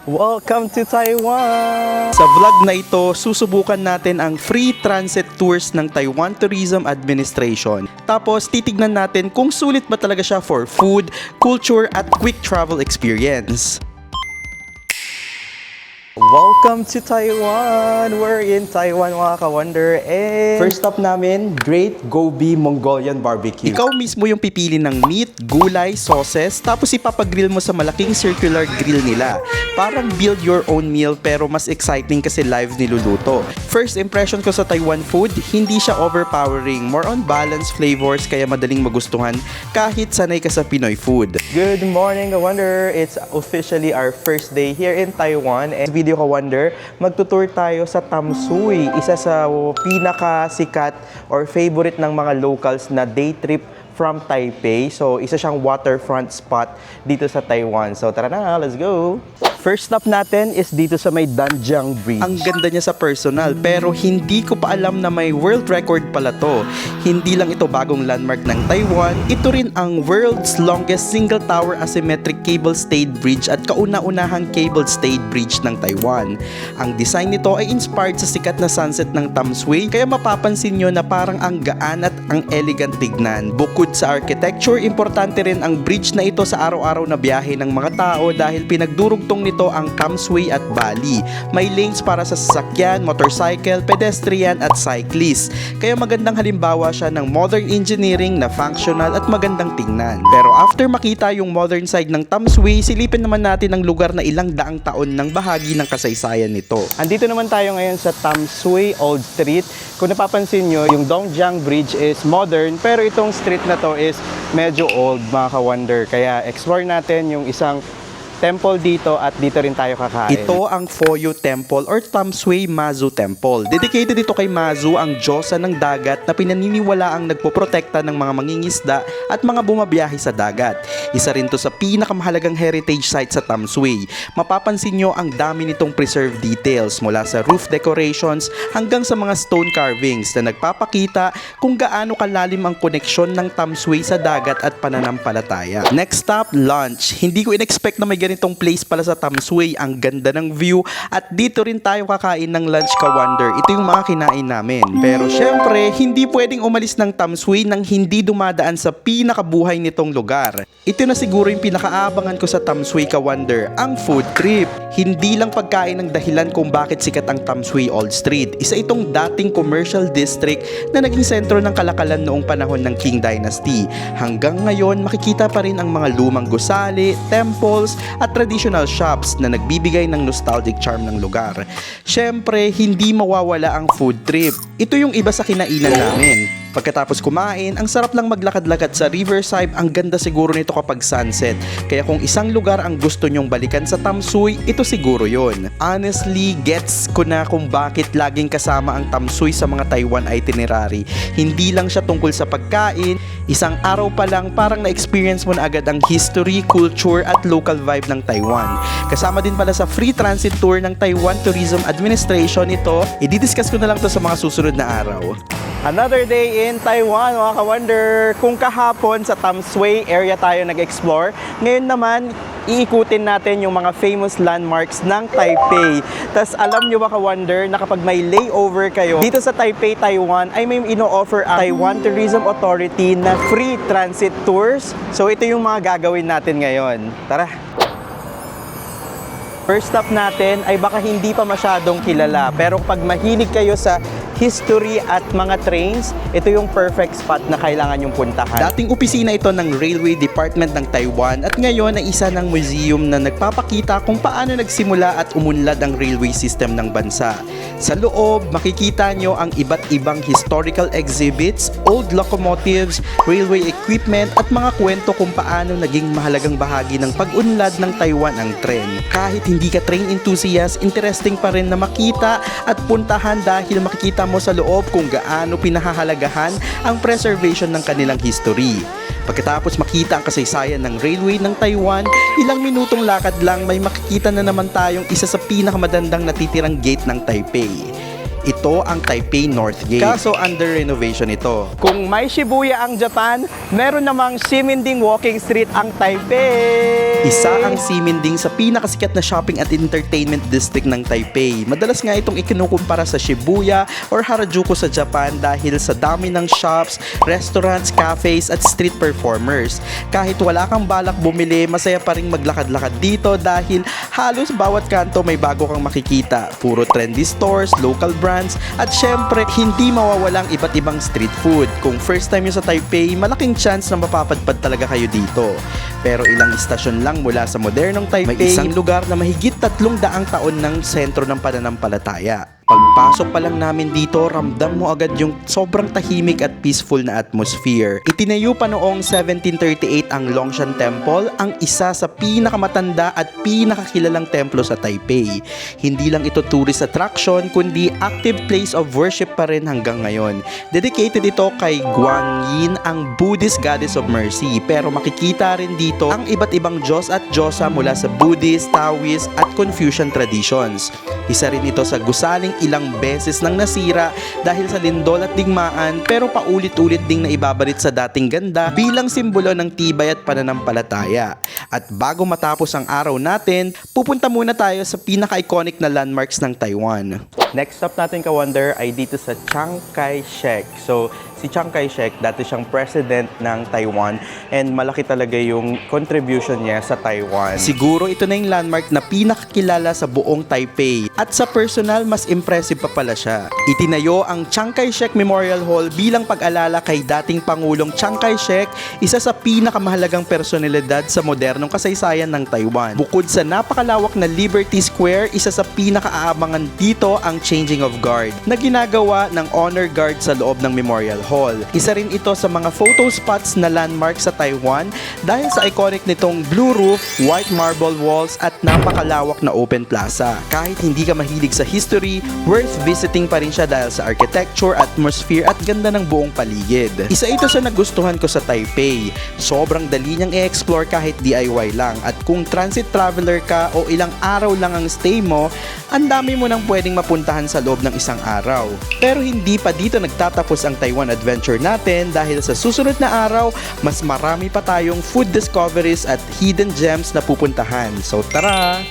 Welcome to Taiwan! Sa vlog na ito, susubukan natin ang free transit tours ng Taiwan Tourism Administration. Tapos titignan natin kung sulit ba talaga siya for food, culture at quick travel experience. Welcome to Taiwan! We're in Taiwan mga ka-wonder. And first stop namin, Great Gobi Mongolian Barbecue. Ikaw mismo yung pipili ng meat, gulay, sauces, tapos ipapagrill mo sa malaking circular grill nila. Parang build your own meal pero mas exciting kasi live niluluto. First impression ko sa Taiwan food, hindi siya overpowering. More on balanced flavors kaya madaling magustuhan kahit sanay ka sa Pinoy food. Good morning ka-wonder! It's officially our first day here in Taiwan. And video ka-wonder, magtutour tayo sa Tamsui, isa sa pinakasikat or favorite ng mga locals na day trip from Taipei. So, isa siyang waterfront spot dito sa Taiwan. So, tara na, let's go! First stop natin is dito sa may Danjiang Bridge. Ang ganda niya sa personal, pero hindi ko pa alam na may world record pala to. Hindi lang ito bagong landmark ng Taiwan, ito rin ang world's longest single tower asymmetric cable-stayed bridge at kauna-unahang cable-stayed bridge ng Taiwan. Ang design nito ay inspired sa sikat na sunset ng Tamsui, kaya mapapansin nyo na parang ang gaan at ang elegant tignan. Bukod sa architecture, importante rin ang bridge na ito sa araw-araw na biyahe ng mga tao dahil pinagdurugtong nito ang Tamsui at Bali. May lanes para sa sasakyan, motorcycle, pedestrian at cyclist. Kaya magandang halimbawa siya ng modern engineering na functional at magandang tingnan. Pero after makita yung modern side ng Tamsui, silipin naman natin ang lugar na ilang daang taon ng bahagi ng kasaysayan nito. Andito naman tayo ngayon sa Tamsui Old Street. Kung napapansin nyo, yung Dongjiang Bridge is modern pero itong street na to is medyo old mga ka-wonder. Kaya explore natin yung isang temple dito at dito rin tayo kakain. Ito ang Foyo Temple or Tamsui Mazu Temple. Dedicated ito kay Mazu, ang diyosa ng dagat na pinaniniwala ang nagpoprotekta ng mga mangingisda at mga bumabiyahe sa dagat. Isa rin to sa pinakamahalagang heritage site sa Tamsui. Mapapansin nyo ang dami nitong preserved details mula sa roof decorations hanggang sa mga stone carvings na nagpapakita kung gaano kalalim ang koneksyon ng Tamsui sa dagat at pananampalataya. Next stop, lunch. Hindi ko in-expect na may ganitong place pala sa Tamsui. Ang ganda ng view at dito rin tayo kakain ng lunch ka-wonder. Ito yung mga kinain namin. Pero syempre, hindi pwedeng umalis ng Tamsui nang hindi dumadaan sa pinakabuhay nitong lugar. Ito na siguro yung pinakaabangan ko sa Tamsui ka-wonder, ang food trip. Hindi lang pagkain ang dahilan kung bakit sikat ang Tamsui Old Street. Isa itong dating commercial district na naging sentro ng kalakalan noong panahon ng Qing Dynasty. Hanggang ngayon, makikita pa rin ang mga lumang gusali, temples, at traditional shops na nagbibigay ng nostalgic charm ng lugar. Syempre, hindi mawawala ang food trip. Ito yung iba sa kinainan namin. Pagkatapos kumain, ang sarap lang maglakad-lakad sa Riverside. Ang ganda siguro nito kapag sunset. Kaya kung isang lugar ang gusto nyong balikan sa Tamsui, ito siguro yon. Honestly, gets ko na kung bakit laging kasama ang Tamsui sa mga Taiwan itinerary. Hindi lang siya tungkol sa pagkain. Isang araw pa lang parang na-experience mo na agad ang history, culture at local vibe ng Taiwan. Kasama din pala sa free transit tour ng Taiwan Tourism Administration ito. I-discuss ko na lang to sa mga susunod na araw. Another day in Taiwan mga ka-wonder. Kung kahapon sa Tamsui area tayo nag-explore, ngayon naman iikutin natin yung mga famous landmarks ng Taipei. Tas alam nyo ba ka-wonder na kapag may layover kayo dito sa Taipei, Taiwan, ay may ino-offer ang Taiwan Tourism Authority na free transit tours. So ito yung mga gagawin natin ngayon. Tara! First stop natin ay baka hindi pa masyadong kilala, pero pag mahilig kayo sa history at mga trains, ito yung perfect spot na kailangan yung puntahan. Dating opisina ito ng Railway Department ng Taiwan at ngayon ay isa ng museum na nagpapakita kung paano nagsimula at umunlad ang railway system ng bansa. Sa loob, makikita nyo ang iba't ibang historical exhibits, old locomotives, railway equipment at mga kwento kung paano naging mahalagang bahagi ng pag-unlad ng Taiwan ang tren. Kahit hindi ka train enthusiast, interesting pa rin na makita at puntahan dahil makikita mo sa loob kung gaano pinahahalagahan ang preservation ng kanilang history. Pagkatapos makita ang kasaysayan ng railway ng Taiwan, ilang minutong lakad lang may makikita na naman tayong isa sa pinakamadandang natitirang gate ng Taipei. Ito ang Taipei North Gate. Kaso under renovation ito. Kung may Shibuya ang Japan, meron namang Ximending Walking Street ang Taipei. Isa ang Ximending sa pinakasikat na shopping at entertainment district ng Taipei. Madalas nga itong ikinukumpara sa Shibuya or Harajuku sa Japan dahil sa dami ng shops, restaurants, cafes at street performers. Kahit wala kang balak bumili, masaya pa ring maglakad-lakad dito dahil halos bawat kanto may bago kang makikita. Puro trendy stores, local brands at syempre hindi mawawalang iba't ibang street food. Kung first time nyo sa Taipei, malaking chance na mapapadpad talaga kayo dito. Pero ilang istasyon lang mula sa modernong Taipei, may isang lugar na mahigit 300 taon ng sentro ng pananampalataya. Pagpasok pa lang namin dito, ramdam mo agad yung sobrang tahimik at peaceful na atmosphere. Itinayo pa noong 1738 ang Longshan Temple, ang isa sa pinakamatanda at pinakakilalang templo sa Taipei. Hindi lang ito tourist attraction, kundi active place of worship pa rin hanggang ngayon. Dedicated ito kay Guanyin, ang Buddhist goddess of mercy. Pero makikita rin dito ang iba't ibang Diyos at Diyosa mula sa Buddhist, Taoist at Confucian traditions. Isa rin ito sa gusaling ilang beses nang nasira dahil sa lindol at digmaan, pero paulit-ulit ding naibabalit sa dating ganda bilang simbolo ng tibay at pananampalataya. At bago matapos ang araw natin, pupunta muna tayo sa pinaka-iconic na landmarks ng Taiwan. Next stop natin ka-wonder ay dito sa Chiang Kai-shek. So, si Chiang Kai-shek, dati siyang president ng Taiwan and malaki talaga yung contribution niya sa Taiwan. Siguro ito na yung landmark na pinakakilala sa buong Taipei at sa personal, mas impressive pa pala siya. Itinayo ang Chiang Kai-shek Memorial Hall bilang pag-alala kay dating Pangulong Chiang Kai-shek, isa sa pinakamahalagang personalidad sa modernong kasaysayan ng Taiwan. Bukod sa napakalawak na Liberty Square, isa sa pinakaaabangan dito ang changing of guard na ginagawa ng honor guard sa loob ng Memorial Hall. Isa rin ito sa mga photo spots na landmark sa Taiwan dahil sa iconic nitong blue roof, white marble walls at napakalawak na open plaza. Kahit hindi ka mahilig sa history, worth visiting pa rin siya dahil sa architecture, atmosphere at ganda ng buong paligid. Isa ito sa nagustuhan ko sa Taipei. Sobrang dali niyang i-explore kahit DIY lang at kung transit traveler ka o ilang araw lang ang stay mo, ang dami mo nang pwedeng mapuntahan sa loob ng isang araw. Pero hindi pa dito nagtatapos ang Taiwan adventure natin dahil sa susunod na araw, mas marami pa tayong food discoveries at hidden gems na pupuntahan. So tara!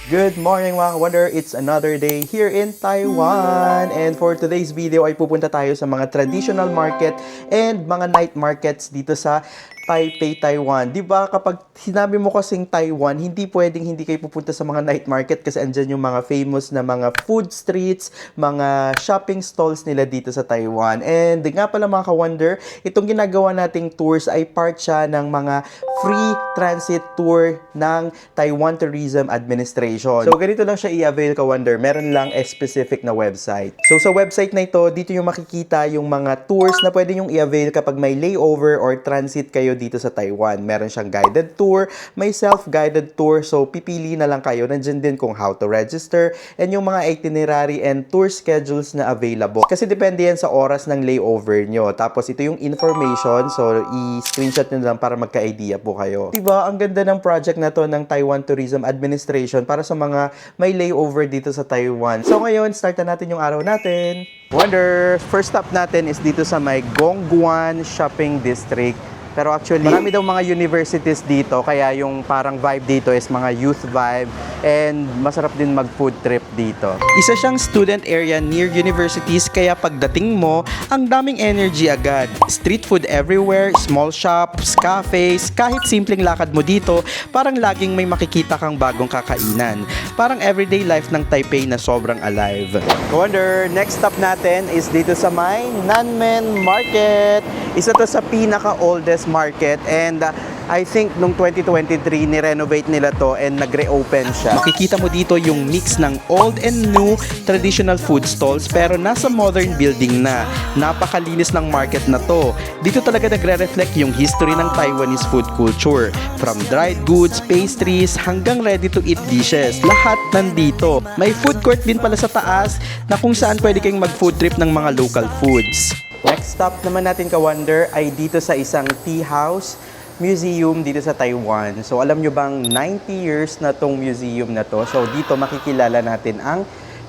Good morning mga ka-wonder! It's another day here in Taiwan and for today's video ay pupunta tayo sa mga traditional market and mga night markets dito sa Taipei, Taiwan. Diba kapag sinabi mo kasing Taiwan, hindi pwedeng hindi kayo pupunta sa mga night market kasi andyan yung mga famous na mga food streets, mga shopping stalls nila dito sa Taiwan. And nga pala mga ka-wonder, itong ginagawa nating tours ay part siya ng mga free transit tour ng Taiwan Tourism Administration. So ganito lang siya i-avail ka-wonder. Meron lang a specific na website. So sa website na ito, dito yung makikita yung mga tours na pwede yung i-avail kapag may layover or transit kayo dito sa Taiwan. Meron siyang guided tour, may self-guided tour, so pipili na lang kayo. Nandiyan din kung how to register and yung mga itinerary and tour schedules na available. Kasi depende yan sa oras ng layover nyo. Tapos ito yung information, so i-screenshot nyo lang para magka-idea po kayo. Diba, ang ganda ng project na to ng Taiwan Tourism Administration para sa mga may layover dito sa Taiwan. So ngayon, start na natin yung araw natin. Wonder, first stop natin is dito sa may Gongguan Shopping District. Pero actually, marami daw mga universities dito, kaya yung parang vibe dito is mga youth vibe and masarap din mag-food trip dito. Isa siyang student area near universities, kaya pagdating mo, ang daming energy agad. Street food everywhere, small shops, cafes, kahit simpleng lakad mo dito, parang laging may makikita kang bagong kakainan. Parang everyday life ng Taipei na sobrang alive. Wonder, next stop natin is dito sa may Nanmen Market. Isa to sa pinaka-oldest market and I think nung 2023 ni-renovate nila to and nag-reopen siya. Makikita mo dito yung mix ng old and new traditional food stalls pero nasa modern building na. Napakalinis ng market na to. Dito talaga nagre-reflect yung history ng Taiwanese food culture. From dried goods, pastries, hanggang ready-to-eat dishes. Lahat nandito. May food court din pala sa taas na kung saan pwede kayong mag-food trip ng mga local foods. Next stop naman natin ka-wonder ay dito sa isang tea house museum dito sa Taiwan. So alam nyo bang 90 years na tong museum na to. So dito makikilala natin ang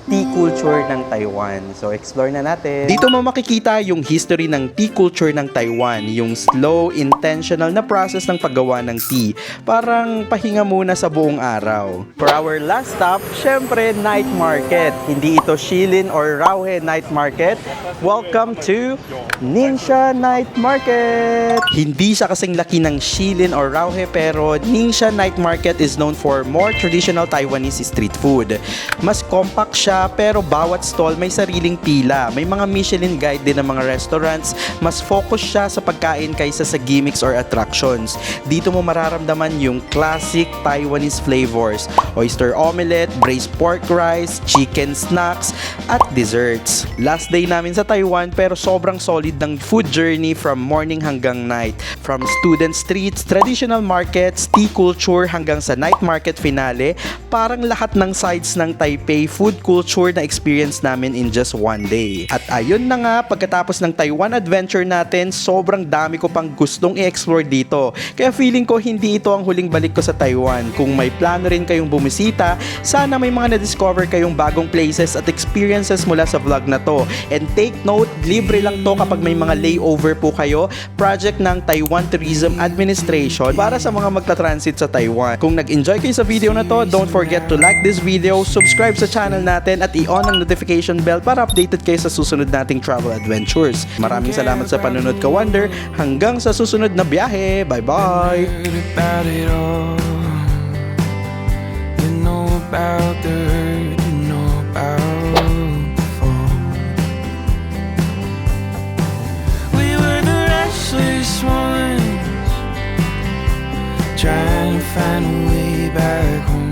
tea culture ng Taiwan. So, explore na natin. Dito mo makikita yung history ng tea culture ng Taiwan, yung slow, intentional na process ng paggawa ng tea. Parang pahinga muna sa buong araw. For our last stop, syempre, night market. Hindi ito Shilin or Rauhe night market. Welcome to Ningxia Night Market! Hindi siya kasing laki ng Shilin or Rauhe, pero Ningxia Night Market is known for more traditional Taiwanese street food. Mas compact siya, pero bawat stall may sariling pila. May mga Michelin guide din ng mga restaurants. Mas focus siya sa pagkain kaysa sa gimmicks or attractions. Dito mo mararamdaman yung classic Taiwanese flavors. Oyster omelette, braised pork rice, chicken snacks, at desserts. Last day namin sa Taiwan, pero sobrang solid ng food journey from morning hanggang night. From student streets, traditional markets, tea culture hanggang sa night market finale, parang lahat ng sides ng Taipei food culture na experience namin in just one day. At ayun na nga, pagkatapos ng Taiwan adventure natin, sobrang dami ko pang gustong i-explore dito. Kaya feeling ko hindi ito ang huling balik ko sa Taiwan. Kung may plano rin kayong bumisita, sana may mga na-discover kayong bagong places at experiences mula sa vlog na to. And take note, libre lang to kapag may mga layover po kayo. Project ng Taiwan Tourism Administration para sa mga magta-transit sa Taiwan. Kung nag-enjoy kayo sa video na to, don't forget to like this video, subscribe sa channel natin at i-on ang notification bell para updated kayo sa susunod nating travel adventures. Maraming salamat sa panunod, ka-Wonder. Hanggang sa susunod na biyahe. Bye-bye! About the hurt, you know about the fall. We were the restless ones, trying to find a way back home.